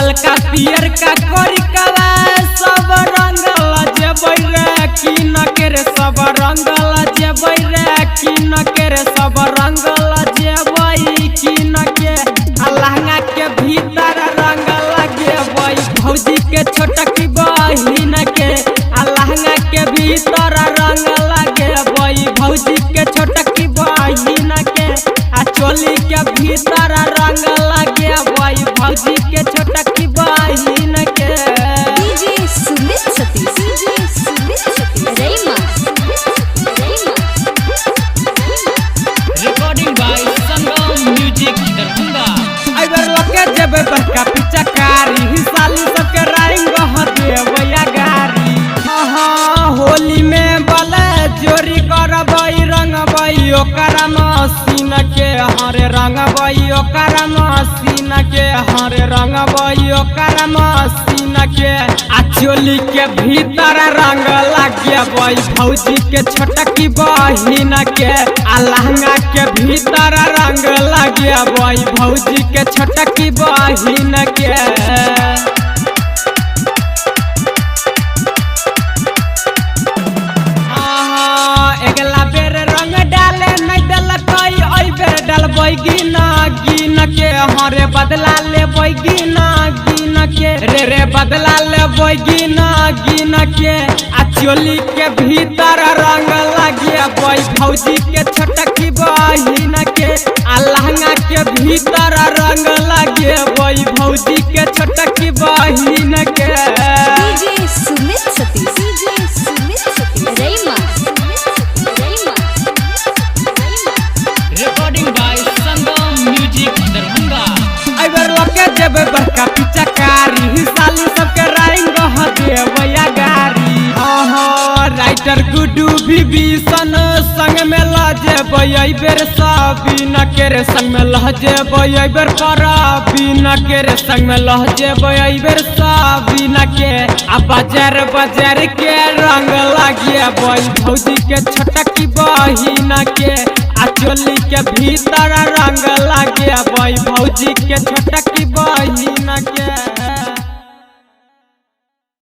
ललका पियर का कोरिकवा सब रंगल जेबै रे किन के रे सब रंगल जेबै रे किन के रे सब रंगल जेबै किन के लहंगा के भीतर रंग लगेबै भौजी के छोटकी बहिन के लहंगा के भीतर रंग लगेबै भौजी के छोटकी बहिन के चोली के भीतर रंग लगेबै भौजी के छोटकी बहिन के। डीजे सुमित सतीश, डीजे सुमित सतीश रैमा recording by Sangam music Darbhanga. अइबर लके जेबै बड़का पिचकारी साली सबके राइंग देबै गारी होली में बले जोरी करबै रंगबै ओकर मसीन के हरे रंगबै ओकर मसीन के हरे रंगबै ओकर मसीन के चोली के भीतर रंग लगेबै भौजी के छोटकी बहिन के लहंगा के भीतर रंग लगेबै भौजी के छोटकी बहिन के। अगला बेर रंग डाले नहीं डलकै ओइ बेर डलबै गिन के हरे बदला लेबै गिन के रे बदला लेबै गिन के चोली के भीतर रंग लगेबै भौजी के छोटकी बहिन के लहंगा के भीतर रंग लगेबै भौजी के छोटकी बहिन के। डीजे सुमित सतीश, डीजे सुमित सतीश रैमा recording by Sangam music Darbhanga. अइबर लके जेबै बड़का पिचकारी साली सबके राइंग देबै गारी राइटर गुड्डू विभीषण संग में ल जेबै अइबर सबीन के रे संग में ल जेबै अइबर परबीन के रे संग में ल जेबै अइबर सबीन के बाजार बाजार के रंग लगेबै भौजी के छोटकी बहिन के चोली के भीतर रंग